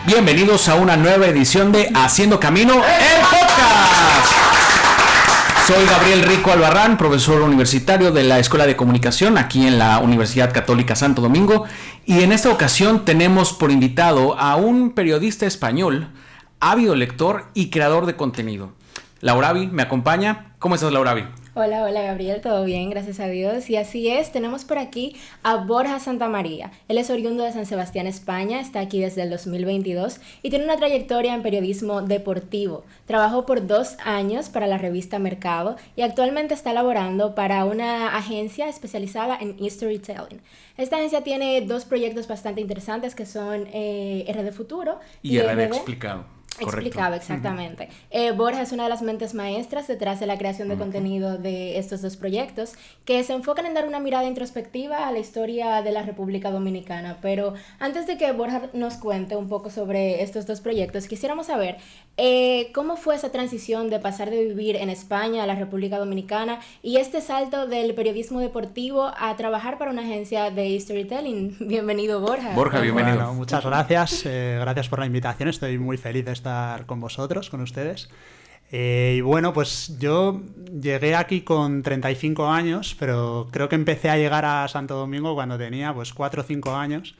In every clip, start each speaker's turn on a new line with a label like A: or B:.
A: Bienvenidos a una nueva edición de Haciendo Camino, el podcast. Soy Gabriel Rico Albarrán, profesor universitario de la Escuela de Comunicación aquí en la Universidad Católica Santo Domingo, y en esta ocasión tenemos por invitado a un periodista español, ávido lector y creador de contenido. Lauravi me acompaña. ¿Cómo estás, Lauravi?
B: Hola Gabriel, todo bien, gracias a Dios. Y así es, tenemos por aquí a Borja Santamaría. Él es oriundo de San Sebastián, España, está aquí desde el 2022 y tiene una trayectoria en periodismo deportivo. Trabajó por 2 años para la revista Mercado y actualmente está laborando para una agencia especializada en storytelling. Esta agencia tiene 2 proyectos bastante interesantes que son RD Futuro
A: y RD Explicado.
B: Explicado, exactamente. Borja es una de las mentes maestras detrás de la creación de contenido de estos 2 proyectos que se enfocan en dar una mirada introspectiva a la historia de la República Dominicana. Pero antes de que Borja nos cuente un poco sobre estos 2 proyectos, quisiéramos saber cómo fue esa transición de pasar de vivir en España a la República Dominicana y este salto del periodismo deportivo a trabajar para una agencia de storytelling. Bienvenido, Borja.
A: Borja, bienvenido.
C: Bueno, muchas gracias. Gracias por la invitación. Estoy muy feliz de estar con vosotros, con ustedes. Y bueno, pues yo llegué aquí con 35 años, pero creo que empecé a llegar a Santo Domingo cuando tenía pues 4 o 5 años,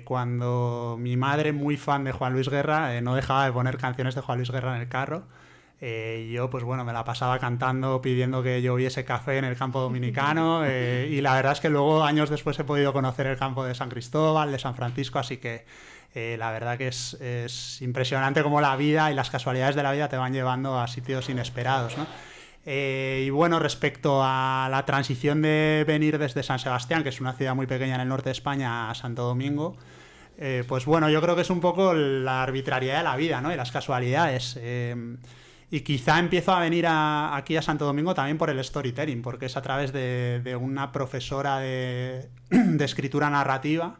C: cuando mi madre, muy fan de Juan Luis Guerra, no dejaba de poner canciones de Juan Luis Guerra en el carro. Y yo pues bueno, me la pasaba cantando, pidiendo que lloviese café en el campo dominicano, y la verdad es que luego, años después, he podido conocer el campo de San Cristóbal, de San Francisco, así que la verdad que es impresionante cómo la vida y las casualidades de la vida te van llevando a sitios inesperados, ¿no? Y bueno, respecto a la transición de venir desde San Sebastián, que es una ciudad muy pequeña en el norte de España, a Santo Domingo, pues bueno, yo creo que es un poco la arbitrariedad de la vida, ¿no? Y las casualidades. Y quizá empiezo a venir aquí a Santo Domingo también por el storytelling, porque es a través de una profesora de escritura narrativa,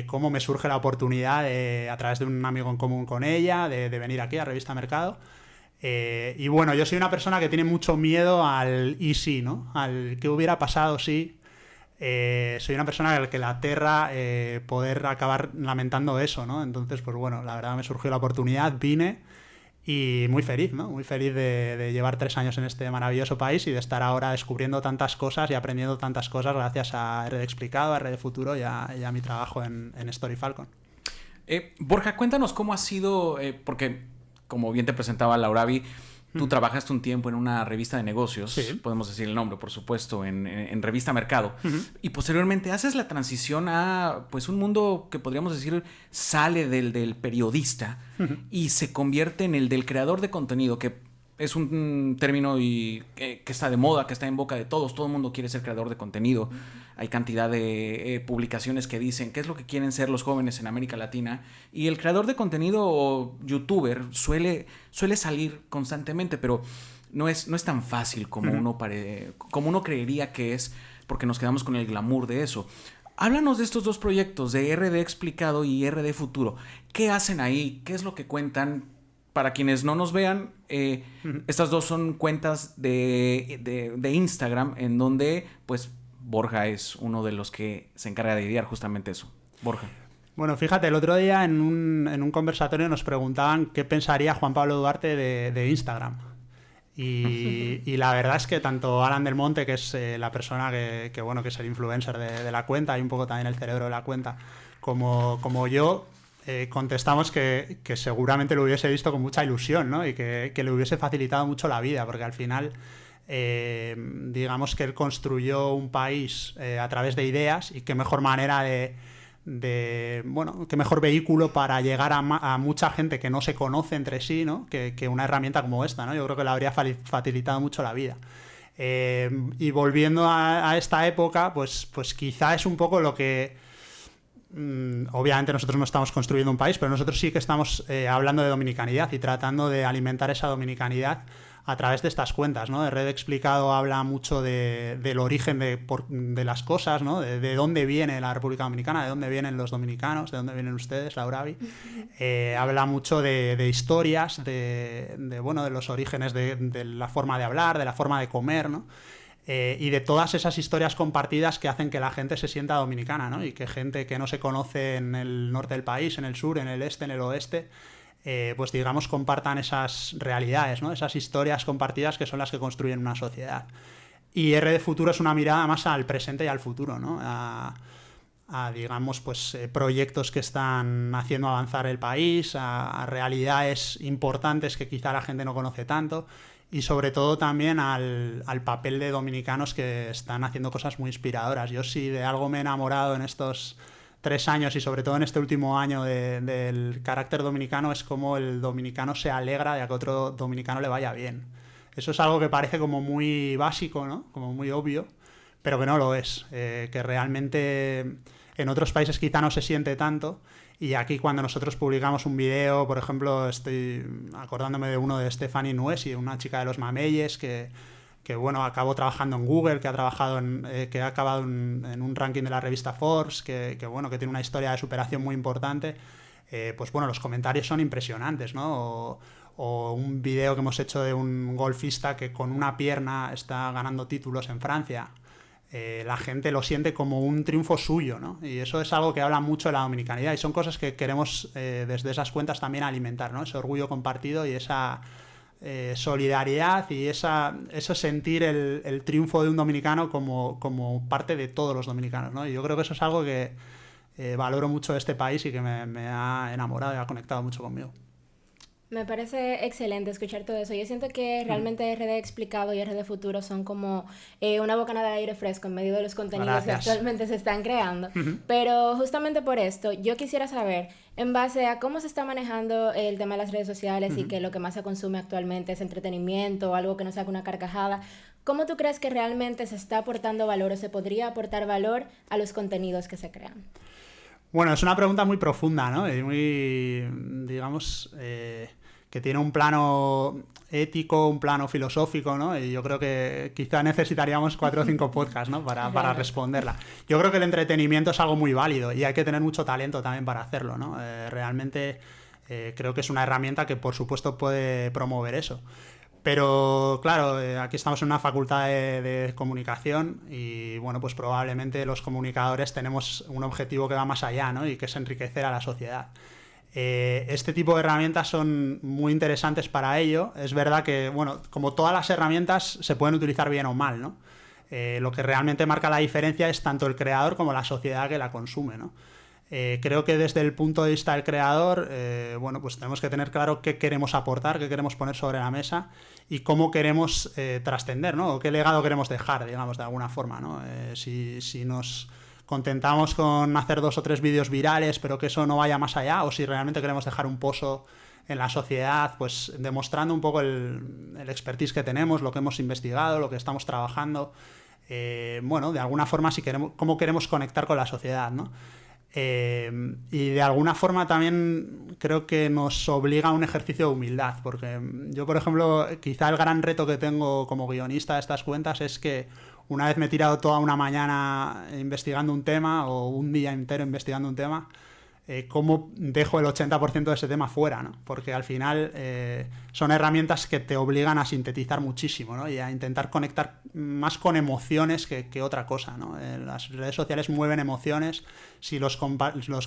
C: cómo me surge la oportunidad a través de un amigo en común con ella, de venir aquí a Revista Mercado. Y bueno, yo soy una persona que tiene mucho miedo al y sí, ¿no? Al qué hubiera pasado si. Soy una persona al que la aterra poder acabar lamentando eso, ¿no? Entonces, pues bueno, la verdad me surgió la oportunidad, vine y muy feliz, ¿no? Muy feliz de llevar 3 años en este maravilloso país y de estar ahora descubriendo tantas cosas y aprendiendo tantas cosas gracias a RD Explicado, a RD Futuro y a mi trabajo en Story Falcon.
A: Borja, cuéntanos cómo ha sido, porque como bien te presentaba Lauravi, tú trabajaste un tiempo en una revista de negocios, sí, podemos decir el nombre, por supuesto, en Revista Mercado, y posteriormente haces la transición a pues un mundo que podríamos decir sale del periodista y se convierte en el del creador de contenido, que es un término que está de moda, que está en boca de todos. Todo el mundo quiere ser creador de contenido. Hay cantidad de publicaciones que dicen qué es lo que quieren ser los jóvenes en América Latina. Y el creador de contenido o youtuber suele salir constantemente, pero no es tan fácil como uno creería que es, porque nos quedamos con el glamour de eso. Háblanos de estos 2 proyectos, de RD Explicado y RD Futuro. ¿Qué hacen ahí? ¿Qué es lo que cuentan? Para quienes no nos vean, estas 2 son cuentas de Instagram en donde pues Borja es uno de los que se encarga de idear justamente eso. Borja.
C: Bueno, fíjate, el otro día en un conversatorio nos preguntaban qué pensaría Juan Pablo Duarte de Instagram. Y la verdad es que tanto Alan del Monte, que es la persona que es el influencer de la cuenta y un poco también el cerebro de la cuenta, como yo, contestamos que seguramente lo hubiese visto con mucha ilusión, ¿no? Y que le hubiese facilitado mucho la vida, porque al final digamos que él construyó un país a través de ideas, y qué mejor manera qué mejor vehículo para llegar a mucha gente que no se conoce entre sí, ¿no? que una herramienta como esta, ¿no? Yo creo que le habría facilitado mucho la vida. Y volviendo a esta época, pues quizá es un poco lo que obviamente nosotros no estamos construyendo un país, pero nosotros sí que estamos hablando de dominicanidad y tratando de alimentar esa dominicanidad a través de estas cuentas, ¿no? Red Explicado habla mucho del origen de las cosas, ¿no? De dónde viene la República Dominicana, de dónde vienen los dominicanos, de dónde vienen ustedes, Lauravi. Habla mucho de historias, de los orígenes de la forma de hablar, de la forma de comer, ¿no? y de todas esas historias compartidas que hacen que la gente se sienta dominicana, ¿no? Y que gente que no se conoce en el norte del país, en el sur, en el este, en el oeste, pues digamos compartan esas realidades, ¿no? Esas historias compartidas que son las que construyen una sociedad. Y R de Futuro es una mirada más al presente y al futuro, ¿no? A digamos, pues proyectos que están haciendo avanzar el país, a realidades importantes que quizá la gente no conoce tanto, y sobre todo también al papel de dominicanos que están haciendo cosas muy inspiradoras. Yo sí de algo me he enamorado en estos 3 años y sobre todo en este último año del carácter dominicano, es como el dominicano se alegra de que a otro dominicano le vaya bien. Eso es algo que parece como muy básico, ¿no? Como muy obvio, pero que no lo es. Que realmente en otros países quizá no se siente tanto. Y aquí cuando nosotros publicamos un video, por ejemplo, estoy acordándome de uno de Stephanie Nuesi, una chica de los Mameyes que bueno, acabó trabajando en Google, que ha trabajado que ha acabado en un ranking de la revista Forbes, que bueno, que tiene una historia de superación muy importante. Pues bueno, los comentarios son impresionantes, ¿no? O un video que hemos hecho de un golfista que con una pierna está ganando títulos en Francia. La gente lo siente como un triunfo suyo, ¿no? Y eso es algo que habla mucho de la dominicanidad y son cosas que queremos desde esas cuentas también alimentar, ¿no? Ese orgullo compartido y esa solidaridad y eso sentir el triunfo de un dominicano como parte de todos los dominicanos, ¿no? Y yo creo que eso es algo que valoro mucho de este país y que me ha enamorado y ha conectado mucho conmigo.
B: Me parece excelente escuchar todo eso. Yo siento que realmente RD Explicado y RD Futuro son como una bocanada de aire fresco en medio de los contenidos que actualmente se están creando. Pero justamente por esto, yo quisiera saber, en base a cómo se está manejando el tema de las redes sociales y que lo que más se consume actualmente es entretenimiento o algo que no saque una carcajada, ¿cómo tú crees que realmente se está aportando valor o se podría aportar valor a los contenidos que se crean?
C: Bueno, es una pregunta muy profunda, ¿no? Y muy, digamos, que tiene un plano ético, un plano filosófico, ¿no? Y yo creo que quizá necesitaríamos 4 o 5 podcasts, ¿no? Para responderla. Yo creo que el entretenimiento es algo muy válido y hay que tener mucho talento también para hacerlo, ¿no? Realmente creo que es una herramienta que, por supuesto, puede promover eso. Pero claro, aquí estamos en una facultad de comunicación y bueno, pues probablemente los comunicadores tenemos un objetivo que va más allá, ¿no? Y que es enriquecer a la sociedad. Este tipo de herramientas son muy interesantes para ello. Es verdad que, bueno, como todas las herramientas se pueden utilizar bien o mal, ¿no? Lo que realmente marca la diferencia es tanto el creador como la sociedad que la consume, ¿no? Creo que desde el punto de vista del creador, bueno, pues tenemos que tener claro qué queremos aportar, qué queremos poner sobre la mesa y cómo queremos trascender, ¿no? O qué legado queremos dejar, digamos, de alguna forma, ¿no? Si nos contentamos con hacer 2 o 3 vídeos virales, pero que eso no vaya más allá, o si realmente queremos dejar un pozo en la sociedad, pues demostrando un poco el expertise que tenemos, lo que hemos investigado, lo que estamos trabajando, bueno, de alguna forma, si queremos, cómo queremos conectar con la sociedad, ¿no? Y de alguna forma también creo que nos obliga a un ejercicio de humildad, porque yo, por ejemplo, quizá el gran reto que tengo como guionista de estas cuentas es que una vez me he tirado toda una mañana investigando un tema o un día entero investigando un tema, cómo dejo el 80% de ese tema fuera, ¿no? Porque al final son herramientas que te obligan a sintetizar muchísimo, ¿no? Y a intentar conectar más con emociones que otra cosa, ¿no? Las redes sociales mueven emociones. Si los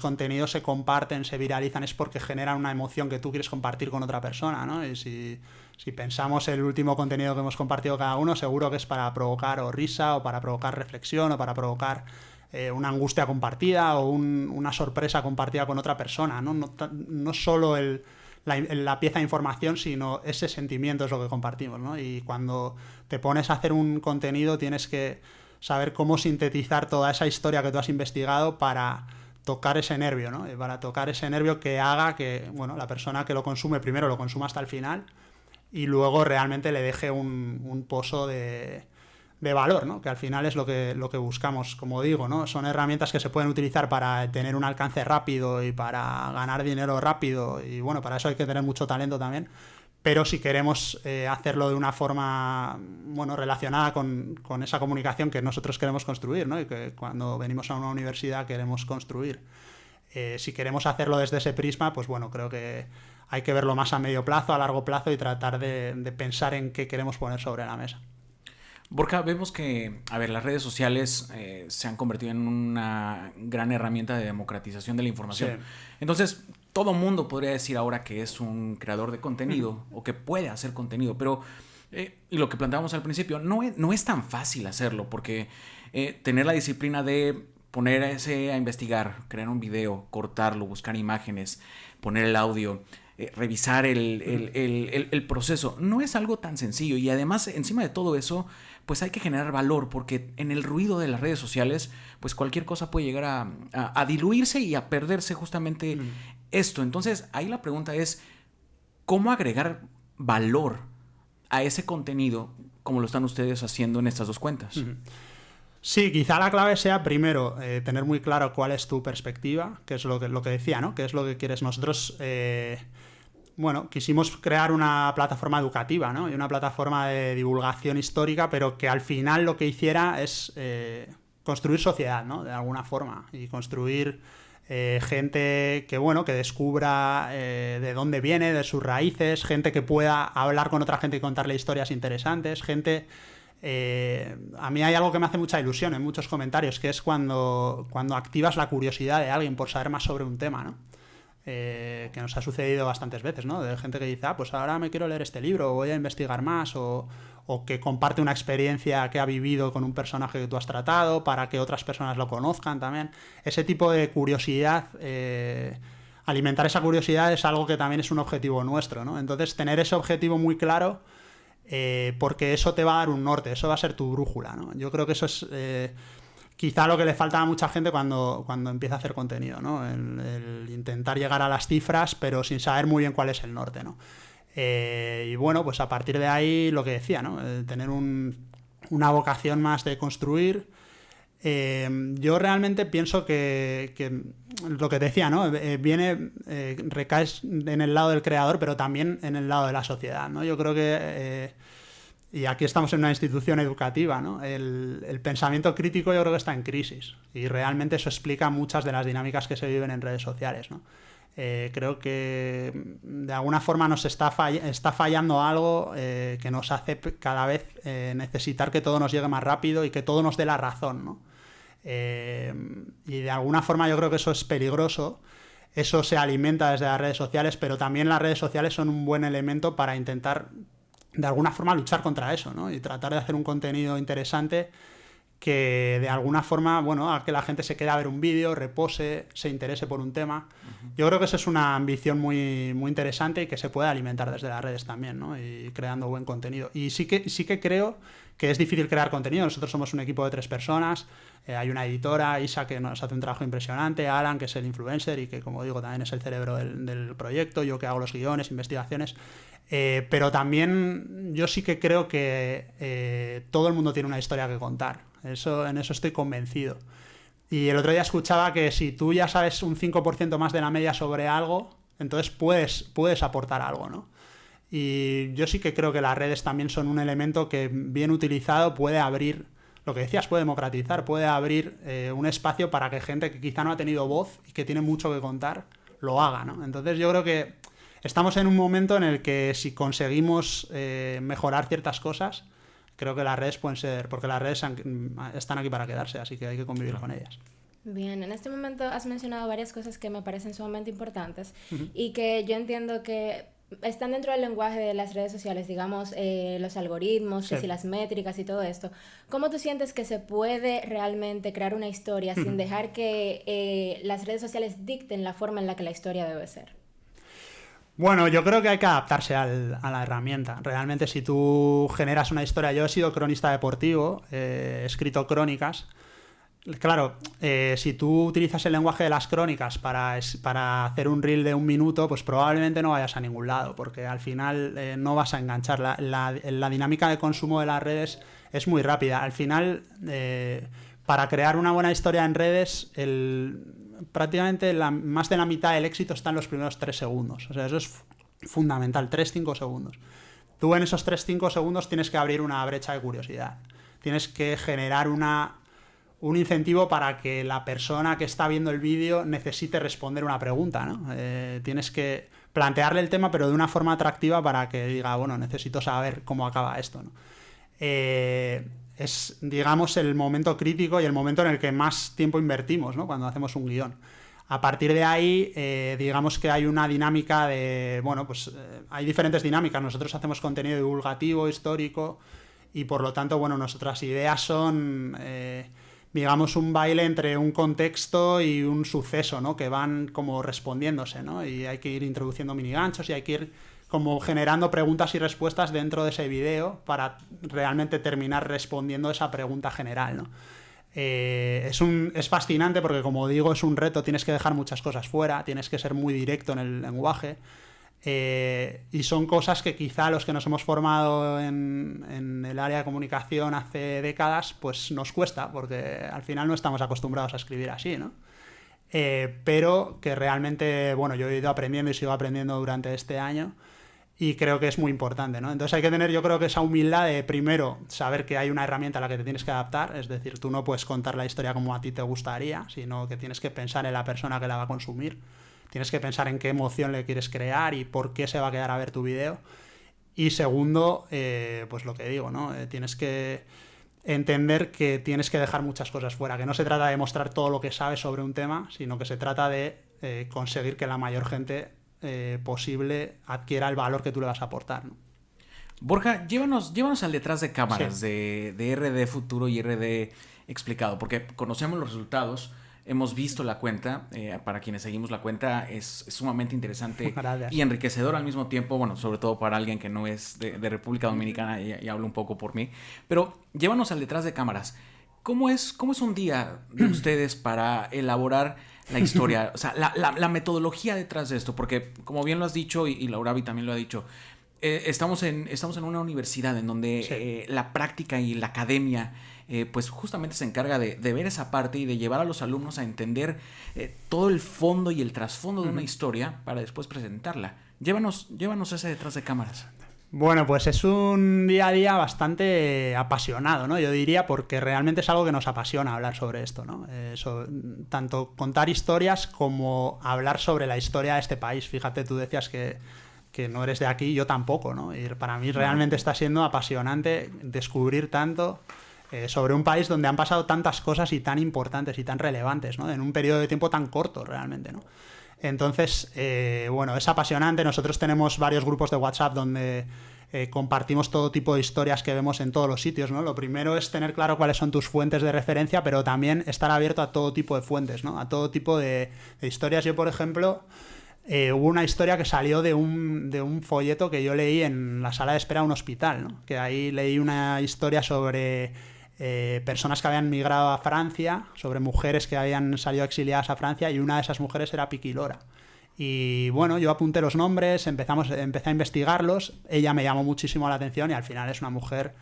C: contenidos se comparten, se viralizan, es porque generan una emoción que tú quieres compartir con otra persona, ¿no? Y si pensamos el último contenido que hemos compartido cada uno, seguro que es para provocar o risa, o para provocar reflexión, o para provocar una angustia compartida o una sorpresa compartida con otra persona, ¿no? No solo la pieza de información, sino ese sentimiento es lo que compartimos, ¿no? Y cuando te pones a hacer un contenido tienes que saber cómo sintetizar toda esa historia que tú has investigado para tocar ese nervio, ¿no? Y para tocar ese nervio que haga que, bueno, la persona que lo consume primero lo consuma hasta el final y luego realmente le deje un pozo de valor, ¿no? Que al final es lo que buscamos, como digo, ¿no? Son herramientas que se pueden utilizar para tener un alcance rápido y para ganar dinero rápido y bueno, para eso hay que tener mucho talento también, pero si queremos hacerlo de una forma, bueno, relacionada con esa comunicación que nosotros queremos construir, ¿no? Y que cuando venimos a una universidad queremos construir. Si queremos hacerlo desde ese prisma, pues bueno, creo que hay que verlo más a medio plazo, a largo plazo y tratar de pensar en qué queremos poner sobre la mesa.
A: Borja, vemos que, las redes sociales se han convertido en una gran herramienta de democratización de la información. Sí. Entonces, todo mundo podría decir ahora que es un creador de contenido o que puede hacer contenido, pero y lo que planteábamos al principio, no es tan fácil hacerlo, porque tener la disciplina de ponerse a investigar, crear un video, cortarlo, buscar imágenes, poner el audio, revisar el proceso, no es algo tan sencillo. Y además, encima de todo eso, pues hay que generar valor, porque en el ruido de las redes sociales, pues cualquier cosa puede llegar a diluirse y a perderse justamente esto. Entonces, ahí la pregunta es, ¿cómo agregar valor a ese contenido como lo están ustedes haciendo en estas dos cuentas?
C: Sí, quizá la clave sea, primero, tener muy claro cuál es tu perspectiva, que es lo que decía, ¿no? ¿Qué es lo que quieres? Nosotros, quisimos crear una plataforma educativa, ¿no? Y una plataforma de divulgación histórica, pero que al final lo que hiciera es construir sociedad, ¿no? De alguna forma. Y construir gente que descubra de dónde viene, de sus raíces, gente que pueda hablar con otra gente y contarle historias interesantes, gente... a mí hay algo que me hace mucha ilusión en muchos comentarios, que es cuando activas la curiosidad de alguien por saber más sobre un tema, ¿no? Que nos ha sucedido bastantes veces, ¿no? De gente que dice, pues ahora me quiero leer este libro, o voy a investigar más, o que comparte una experiencia que ha vivido con un personaje que tú has tratado para que otras personas lo conozcan también. Ese tipo de curiosidad, alimentar esa curiosidad es algo que también es un objetivo nuestro, ¿no? Entonces, tener ese objetivo muy claro, porque eso te va a dar un norte, eso va a ser tu brújula, ¿no? Yo creo que eso es quizá lo que le falta a mucha gente cuando empieza a hacer contenido, ¿no? El intentar llegar a las cifras, pero sin saber muy bien cuál es el norte, ¿no? Y pues a partir de ahí, lo que decía, ¿no? Tener una vocación más de construir. Yo realmente pienso que lo que te decía, ¿no? Recae en el lado del creador, pero también en el lado de la sociedad, ¿no? Yo creo que, y aquí estamos en una institución educativa, ¿no? El pensamiento crítico yo creo que está en crisis, y realmente eso explica muchas de las dinámicas que se viven en redes sociales, ¿no? Creo que de alguna forma nos está fallando algo que nos hace cada vez necesitar que todo nos llegue más rápido y que todo nos dé la razón, ¿no? Y de alguna forma yo creo que eso es peligroso. Eso se alimenta desde las redes sociales, pero también las redes sociales son un buen elemento para intentar de alguna forma luchar contra eso, ¿no? Y tratar de hacer un contenido interesante que de alguna forma, a que la gente se quede a ver un vídeo, repose, se interese por un tema. Yo creo que eso es una ambición muy, muy interesante y que se puede alimentar desde las redes también, ¿no? Y creando buen contenido. Y sí que creo que es difícil crear contenido. Nosotros somos un equipo de 3 personas, hay una editora, Isa, que nos hace un trabajo impresionante, Alan, que es el influencer y que, como digo, también es el cerebro del proyecto, yo que hago los guiones, investigaciones. Pero también yo sí que creo que todo el mundo tiene una historia que contar. En eso estoy convencido. Y el otro día escuchaba que si tú ya sabes un 5% más de la media sobre algo, entonces puedes aportar algo, ¿no? Y yo sí que creo que las redes también son un elemento que, bien utilizado, puede abrir, lo que decías, puede democratizar, puede abrir un espacio para que gente que quizá no ha tenido voz y que tiene mucho que contar, lo haga, ¿no? Entonces yo creo que estamos en un momento en el que si conseguimos mejorar ciertas cosas, creo que las redes pueden ser, porque las redes están aquí para quedarse, así que hay que convivir con ellas.
B: Bien, en este momento has mencionado varias cosas que me parecen sumamente importantes y que yo entiendo que están dentro del lenguaje de las redes sociales, digamos, los algoritmos, sí, las métricas y todo esto. ¿Cómo tú sientes que se puede realmente crear una historia sin dejar que las redes sociales dicten la forma en la que la historia debe ser?
C: Bueno, yo creo que hay que adaptarse a la herramienta. Realmente, si tú generas una historia... Yo he sido cronista deportivo, he escrito crónicas. Claro, si tú utilizas el lenguaje de las crónicas para hacer un reel de 1 minuto, pues probablemente no vayas a ningún lado, porque al final no vas a enganchar. La dinámica de consumo de las redes es muy rápida. Al final, para crear una buena historia en redes, prácticamente más de la mitad del éxito está en los primeros 3 segundos. O sea, eso es fundamental, 3-5 segundos. Tú en esos 3-5 segundos tienes que abrir una brecha de curiosidad. Tienes que generar un incentivo para que la persona que está viendo el vídeo necesite responder una pregunta, ¿no? Tienes que plantearle el tema, pero de una forma atractiva para que diga, bueno, necesito saber cómo acaba esto, ¿no? es, digamos, el momento crítico y el momento en el que más tiempo invertimos, ¿no? Cuando hacemos un guión. A partir de ahí, digamos que hay una dinámica de... Bueno, pues hay diferentes dinámicas. Nosotros hacemos contenido divulgativo, histórico, y por lo tanto, bueno, nuestras ideas son, digamos, un baile entre un contexto y un suceso, ¿no? Que van como respondiéndose, ¿no? Y hay que ir introduciendo miniganchos y hay que ir como generando preguntas y respuestas dentro de ese vídeo para realmente terminar respondiendo esa pregunta general, ¿no? Es fascinante porque, como digo, es un reto, tienes que dejar muchas cosas fuera, tienes que ser muy directo en el lenguaje, y son cosas que quizá los que nos hemos formado en el área de comunicación hace décadas, pues nos cuesta, porque al final no estamos acostumbrados a escribir así, ¿no? Pero que realmente, bueno, yo he ido aprendiendo y sigo aprendiendo durante este año. Y creo que es muy importante, ¿no? Entonces hay que tener, yo creo que esa humildad de, primero, saber que hay una herramienta a la que te tienes que adaptar. Es decir, tú no puedes contar la historia como a ti te gustaría, sino que tienes que pensar en la persona que la va a consumir. Tienes que pensar en qué emoción le quieres crear y por qué se va a quedar a ver tu vídeo. Y segundo, pues lo que digo, ¿no? Tienes que entender que tienes que dejar muchas cosas fuera. Que no se trata de mostrar todo lo que sabes sobre un tema, sino que se trata de conseguir que la mayor gente posible adquiera el valor que tú le vas a aportar, ¿no?
A: Borja, llévanos al detrás de cámaras, sí, de RD Futuro y RD Explicado, porque conocemos los resultados, hemos visto la cuenta, para quienes seguimos la cuenta es sumamente interesante y enriquecedor al mismo tiempo, bueno, sobre todo para alguien que no es de República Dominicana, y hablo un poco por mí, pero llévanos al detrás de cámaras. ¿Cómo es un día de ustedes para elaborar la historia? O sea, la metodología detrás de esto, porque como bien lo has dicho y Lauravi también lo ha dicho, estamos en una universidad en donde sí, la práctica y la academia pues justamente se encarga de ver esa parte y de llevar a los alumnos a entender todo el fondo y el trasfondo de una historia para después presentarla. Llévanos ese detrás de cámaras.
C: Bueno, pues es un día a día bastante apasionado, ¿no? Yo diría, porque realmente es algo que nos apasiona hablar sobre esto, ¿no? Tanto contar historias como hablar sobre la historia de este país. Fíjate, tú decías que no eres de aquí, yo tampoco, ¿no? Y para mí realmente está siendo apasionante descubrir tanto sobre un país donde han pasado tantas cosas y tan importantes y tan relevantes, ¿no? En un periodo de tiempo tan corto, realmente, ¿no? Entonces, bueno, es apasionante. Nosotros tenemos varios grupos de WhatsApp donde compartimos todo tipo de historias que vemos en todos los sitios, ¿no? Lo primero es tener claro cuáles son tus fuentes de referencia, pero también estar abierto a todo tipo de fuentes, ¿no? A todo tipo de historias. Yo, por ejemplo, hubo una historia que salió de un folleto que yo leí en la sala de espera de un hospital, ¿no? Que ahí leí una historia sobre personas que habían migrado a Francia, sobre mujeres que habían salido exiliadas a Francia, y una de esas mujeres era Piqui Lora. Y bueno, yo apunté los nombres, empecé a investigarlos, ella me llamó muchísimo la atención y al final es una mujer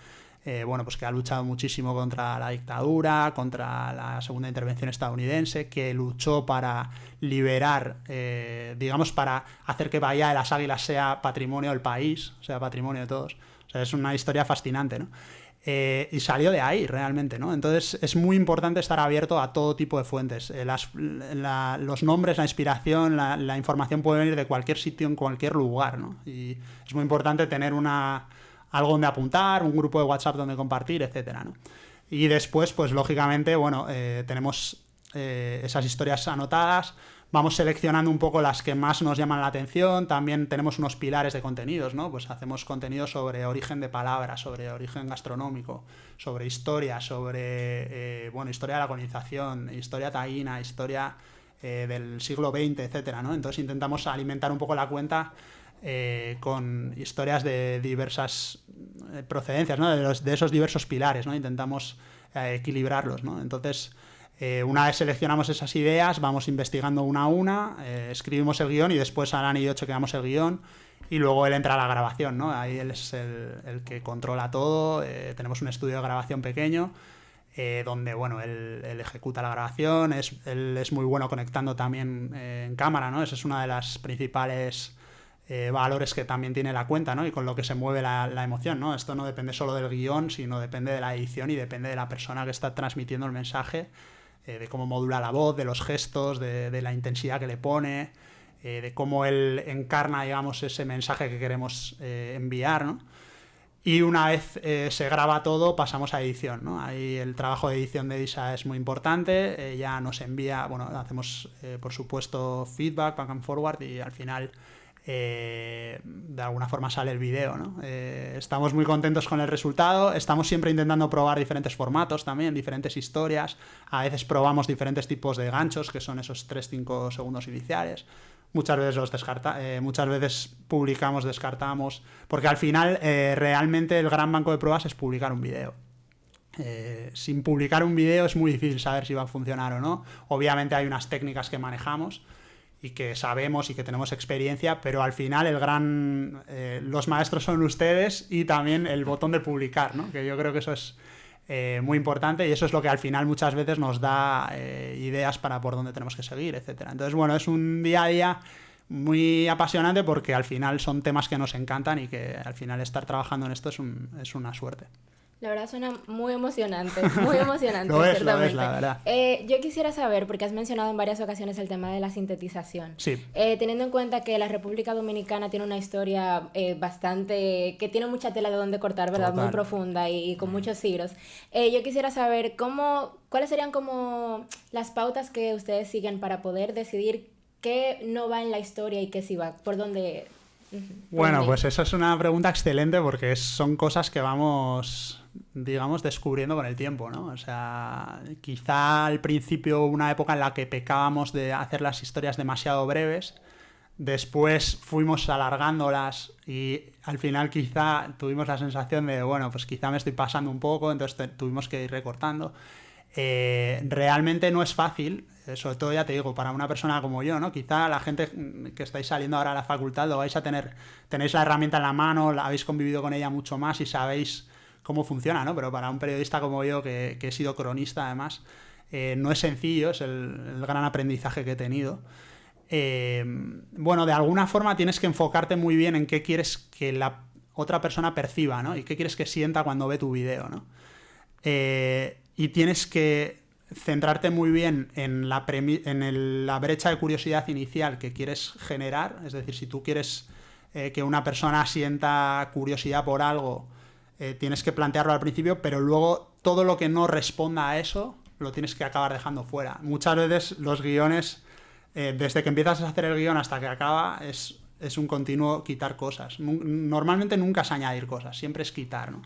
C: bueno, pues que ha luchado muchísimo contra la dictadura, contra la segunda intervención estadounidense, que luchó para liberar, digamos, para hacer que Bahía de las Águilas sea patrimonio del país, sea patrimonio de todos. O sea, es una historia fascinante, ¿no? Y salió de ahí realmente, ¿no? Entonces es muy importante estar abierto a todo tipo de fuentes. Los nombres, la inspiración, la información puede venir de cualquier sitio, en cualquier lugar, ¿no? Y es muy importante tener algo donde apuntar, un grupo de WhatsApp donde compartir, etcétera, ¿no? Y después, pues lógicamente, bueno, tenemos esas historias anotadas. Vamos seleccionando un poco las que más nos llaman la atención. También tenemos unos pilares de contenidos, ¿no? Pues hacemos contenido sobre origen de palabras, sobre origen gastronómico, sobre historia, sobre bueno, historia de la colonización, historia taína, historia del siglo XX, etcétera, ¿no? Entonces intentamos alimentar un poco la cuenta con historias de diversas procedencias, ¿no? De esos diversos pilares, ¿no? Intentamos equilibrarlos, ¿no? Entonces, una vez seleccionamos esas ideas, vamos investigando una a una, escribimos el guión y después Alan y yo chequeamos el guión y luego él entra a la grabación, ¿no? Ahí él es el que controla todo. Tenemos un estudio de grabación pequeño donde, bueno, él ejecuta la grabación, él es muy bueno conectando también en cámara, ¿no? Esa es una de las principales valores que también tiene la cuenta, ¿no? Y con lo que se mueve la emoción, ¿no? Esto no depende solo del guión, sino depende de la edición y depende de la persona que está transmitiendo el mensaje, de cómo modula la voz, de los gestos, de la intensidad que le pone, de cómo él encarna, digamos, ese mensaje que queremos enviar, ¿no? Y una vez se graba todo, pasamos a edición, ¿no? Ahí el trabajo de edición de Isa es muy importante. Ella nos envía, bueno, hacemos por supuesto feedback, back and forward, y al final de alguna forma sale el vídeo, ¿no? Estamos muy contentos con el resultado. Estamos siempre intentando probar diferentes formatos también, diferentes historias. A veces probamos diferentes tipos de ganchos, que son esos 3-5 segundos iniciales. Muchas veces muchas veces publicamos, descartamos, porque al final realmente el gran banco de pruebas es publicar un vídeo. Sin publicar un vídeo es muy difícil saber si va a funcionar o no. Obviamente hay unas técnicas que manejamos y que sabemos y que tenemos experiencia, pero al final los maestros son ustedes, y también el botón de publicar, ¿no? Que yo creo que eso es muy importante, y eso es lo que al final muchas veces nos da ideas para por dónde tenemos que seguir, etcétera. Entonces, bueno, es un día a día muy apasionante, porque al final son temas que nos encantan, y que al final estar trabajando en esto es una suerte.
B: La verdad suena muy emocionante, ciertamente.
C: Lo es, la verdad.
B: Yo quisiera saber, porque has mencionado en varias ocasiones el tema de la sintetización.
C: Sí.
B: Teniendo en cuenta que la República Dominicana tiene una historia que tiene mucha tela de donde cortar, ¿verdad?
C: Total.
B: Muy profunda y con muchos giros. Yo quisiera saber cuáles serían como las pautas que ustedes siguen para poder decidir qué no va en la historia y qué sí va, por dónde...
C: Bueno, pues eso es una pregunta excelente, porque son cosas que vamos, digamos, descubriendo con el tiempo, ¿no? O sea, quizá al principio hubo una época en la que pecábamos de hacer las historias demasiado breves, después fuimos alargándolas y al final quizá tuvimos la sensación de, bueno, pues quizá me estoy pasando un poco, entonces tuvimos que ir recortando. Realmente no es fácil, sobre todo, ya te digo, para una persona como yo, ¿no? Quizá la gente que estáis saliendo ahora a la facultad lo vais a tenéis la herramienta en la mano, habéis convivido con ella mucho más y sabéis cómo funciona, ¿no? Pero para un periodista como yo, que he sido cronista además, no es sencillo, es el gran aprendizaje que he tenido. Bueno, de alguna forma tienes que enfocarte muy bien en qué quieres que la otra persona perciba, ¿no? Y qué quieres que sienta cuando ve tu vídeo, ¿no? Y tienes que centrarte muy bien en la brecha de curiosidad inicial que quieres generar. Es decir, si tú quieres que una persona sienta curiosidad por algo, tienes que plantearlo al principio, pero luego todo lo que no responda a eso lo tienes que acabar dejando fuera. Muchas veces los guiones, desde que empiezas a hacer el guión hasta que acaba, es un continuo quitar cosas. Normalmente nunca es añadir cosas, siempre es quitar, ¿no?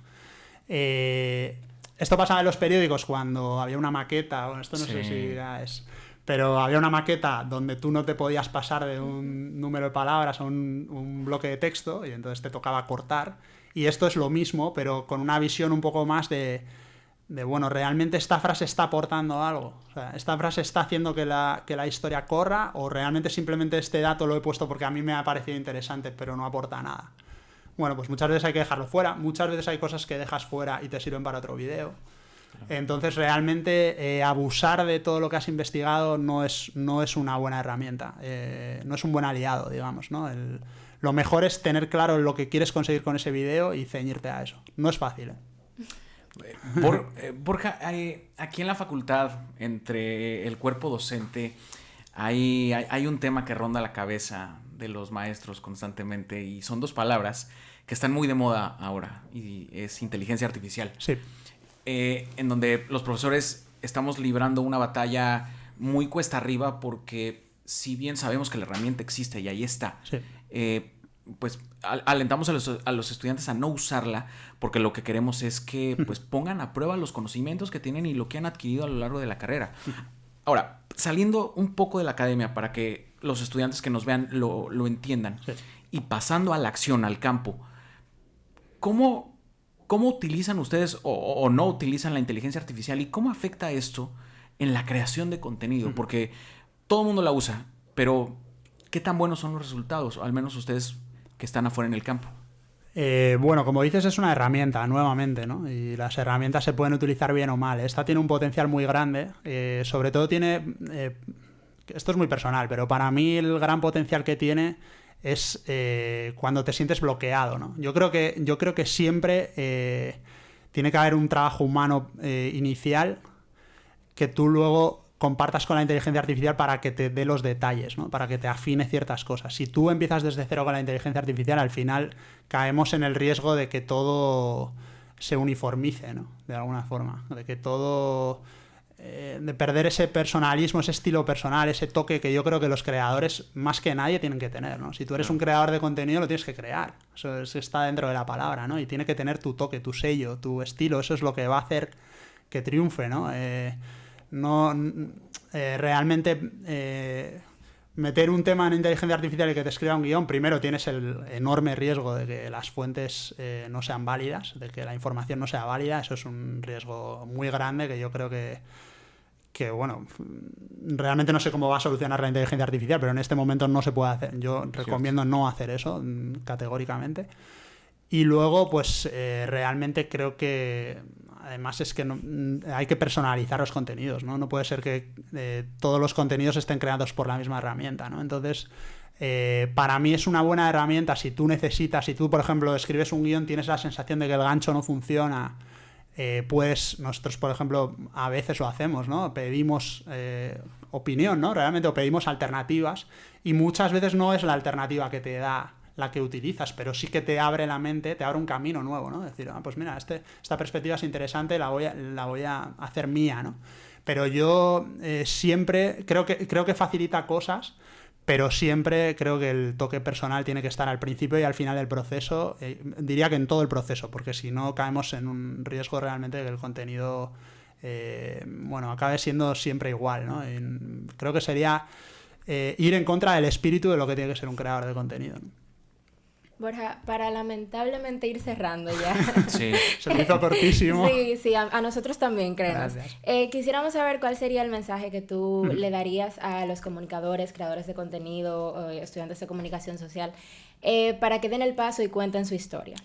C: Esto pasaba en los periódicos cuando había una maqueta, bueno, esto no sé si ya es, pero había una maqueta donde tú no te podías pasar de un número de palabras a un bloque de texto, y entonces te tocaba cortar. Y esto es lo mismo, pero con una visión un poco más de bueno, realmente esta frase está aportando algo. O sea, esta frase está haciendo que la historia corra, o realmente simplemente este dato lo he puesto porque a mí me ha parecido interesante, pero no aporta nada. Bueno, pues muchas veces hay que dejarlo fuera, muchas veces hay cosas que dejas fuera y te sirven para otro vídeo. Entonces realmente abusar de todo lo que has investigado no es una buena herramienta, no es un buen aliado, digamos, ¿no? Lo mejor es tener claro lo que quieres conseguir con ese vídeo y ceñirte a eso. No es fácil,
A: Borja, aquí en la facultad, entre el cuerpo docente, hay un tema que ronda la cabeza de los maestros constantemente, y son dos palabras que están muy de moda ahora, y es inteligencia artificial.
C: Sí.
A: En donde los profesores estamos librando una batalla muy cuesta arriba, porque si bien sabemos que la herramienta existe y ahí está,
C: sí.
A: Pues alentamos a los estudiantes a no usarla, porque lo que queremos es que pues pongan a prueba los conocimientos que tienen y lo que han adquirido a lo largo de la carrera. Ahora, saliendo un poco de la academia para que los estudiantes que nos vean lo entiendan, sí. Y pasando a la acción, al campo, ¿cómo utilizan ustedes o no utilizan la inteligencia artificial, y cómo afecta esto en la creación de contenido? Porque todo el mundo la usa, pero ¿qué tan buenos son los resultados? O al menos ustedes que están afuera en el campo.
C: Bueno, como dices, es una herramienta, nuevamente, ¿no? Y las herramientas se pueden utilizar bien o mal. Esta tiene un potencial muy grande. Sobre todo tiene... esto es muy personal, pero para mí el gran potencial que tiene es cuando te sientes bloqueado, ¿no? Yo creo que siempre tiene que haber un trabajo humano inicial que tú luego compartas con la inteligencia artificial para que te dé los detalles, ¿no? Para que te afine ciertas cosas. Si tú empiezas desde cero con la inteligencia artificial, al final caemos en el riesgo de que todo se uniformice, ¿no? De alguna forma. De que todo... de perder ese personalismo, ese estilo personal, ese toque que yo creo que los creadores más que nadie tienen que tener, ¿no? Si tú eres un creador de contenido, lo tienes que crear. Eso está dentro de la palabra, ¿no? Y tiene que tener tu toque, tu sello, tu estilo. Eso es lo que va a hacer que triunfe, ¿no? Realmente meter un tema en inteligencia artificial y que te escriba un guión, primero tienes el enorme riesgo de que las fuentes no sean válidas, de que la información no sea válida. Eso es un riesgo muy grande que yo creo que bueno, realmente no sé cómo va a solucionar la inteligencia artificial, pero en este momento no se puede hacer. Yo recomiendo no hacer eso categóricamente. Y luego, pues realmente creo que además es que hay que personalizar los contenidos, ¿no? No puede ser que todos los contenidos estén creados por la misma herramienta, ¿no? Entonces, para mí es una buena herramienta si tú, por ejemplo, escribes un guión, tienes la sensación de que el gancho no funciona. Pues nosotros, por ejemplo, a veces lo hacemos, ¿no? Pedimos opinión, ¿no? Realmente, o pedimos alternativas, y muchas veces no es la alternativa que te da la que utilizas, pero sí que te abre la mente, te abre un camino nuevo, ¿no? Decir, pues mira, esta perspectiva es interesante, la voy a hacer mía, ¿no? Pero yo siempre creo que facilita cosas, pero siempre creo que el toque personal tiene que estar al principio y al final del proceso. Diría que en todo el proceso, porque si no caemos en un riesgo realmente de que el contenido acabe siendo siempre igual, ¿no? Y creo que sería ir en contra del espíritu de lo que tiene que ser un creador de contenido, ¿no?
B: Borja, para lamentablemente ir cerrando ya.
C: Sí, se me hizo cortísimo.
B: Sí, a nosotros también, créenos. Quisiéramos saber cuál sería el mensaje que tú le darías a los comunicadores, creadores de contenido, estudiantes de comunicación social, para que den el paso y cuenten su historia.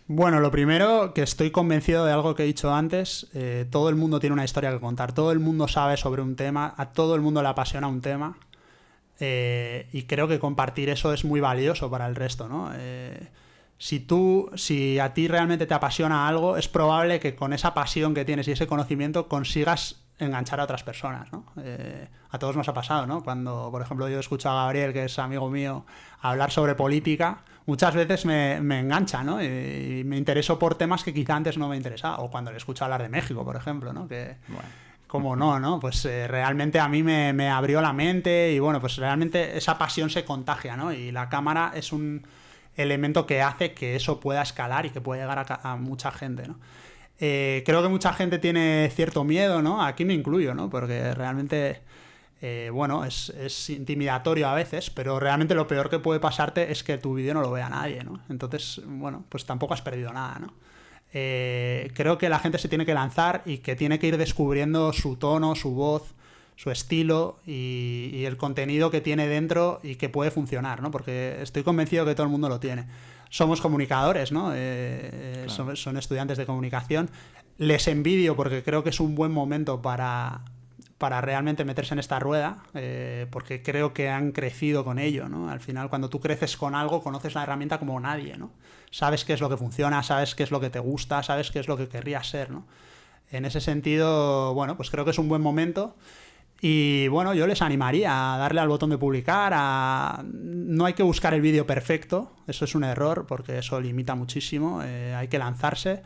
C: Bueno, lo primero, que estoy convencido de algo que he dicho antes. Todo el mundo tiene una historia que contar, todo el mundo sabe sobre un tema, a todo el mundo le apasiona un tema. Y creo que compartir eso es muy valioso para el resto, ¿no? Si a ti realmente te apasiona algo, es probable que con esa pasión que tienes y ese conocimiento consigas enganchar a otras personas, ¿no? A todos nos ha pasado, ¿no? Cuando, por ejemplo, yo escucho a Gabriel, que es amigo mío, hablar sobre política, muchas veces me engancha, ¿no? Y me intereso por temas que quizá antes no me interesaba. O cuando le escucho hablar de México, por ejemplo, ¿no? Que... Bueno. ¿Cómo no, no? Pues realmente a mí me abrió la mente y bueno, pues realmente esa pasión se contagia, ¿no? Y la cámara es un elemento que hace que eso pueda escalar y que pueda llegar a mucha gente, ¿no? Creo que mucha gente tiene cierto miedo, ¿no? Aquí me incluyo, ¿no? Porque realmente, es intimidatorio a veces, pero realmente lo peor que puede pasarte es que tu vídeo no lo vea nadie, ¿no? Entonces, bueno, pues tampoco has perdido nada, ¿no? Creo que la gente se tiene que lanzar y que tiene que ir descubriendo su tono, su voz, su estilo y el contenido que tiene dentro y que puede funcionar, ¿no? Porque estoy convencido que todo el mundo lo tiene. Somos comunicadores, ¿no? Claro. Son estudiantes de comunicación. Les envidio porque creo que es un buen momento para realmente meterse en esta rueda, porque creo que han crecido con ello, ¿no? Al final, cuando tú creces con algo, conoces la herramienta como nadie, ¿no? Sabes qué es lo que funciona, sabes qué es lo que te gusta, sabes qué es lo que querrías ser, ¿no? En ese sentido, bueno, pues creo que es un buen momento y, bueno, yo les animaría a darle al botón de publicar, no hay que buscar el vídeo perfecto, eso es un error porque eso limita muchísimo, hay que lanzarse.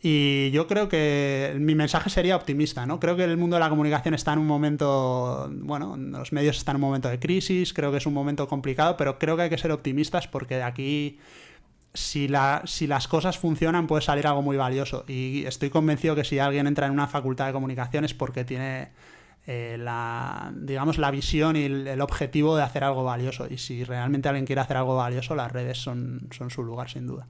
C: Y yo creo que mi mensaje sería optimista, ¿no? Creo que el mundo de la comunicación está en un momento, bueno, los medios están en un momento de crisis, creo que es un momento complicado, pero creo que hay que ser optimistas porque de aquí, si las cosas funcionan, puede salir algo muy valioso. Y estoy convencido que si alguien entra en una facultad de comunicación es porque tiene la visión y el objetivo de hacer algo valioso. Y si realmente alguien quiere hacer algo valioso, las redes son su lugar, sin duda.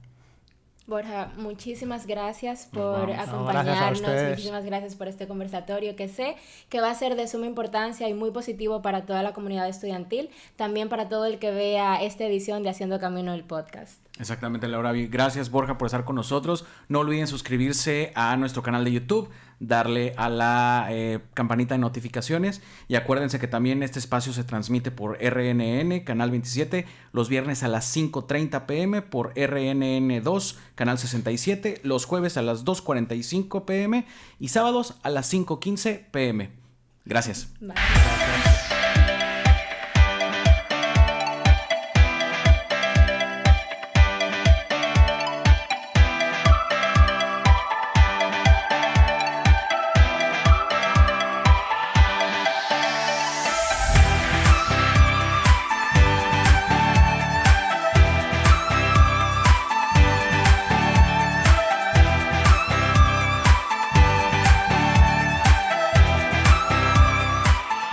B: Borja, muchísimas gracias por acompañarnos, muchísimas gracias por este conversatorio que sé que va a ser de suma importancia y muy positivo para toda la comunidad estudiantil, también para todo el que vea esta edición de Haciendo Camino el podcast.
A: Exactamente, Laura. Gracias, Borja, por estar con nosotros. No olviden suscribirse a nuestro canal de YouTube, darle a la campanita de notificaciones y acuérdense que también este espacio se transmite por RNN, Canal 27, los viernes a las 5:30 p.m. por RNN2, Canal 67, los jueves a las 2:45 p.m. y sábados a las 5:15 p.m. Gracias.
B: Bye.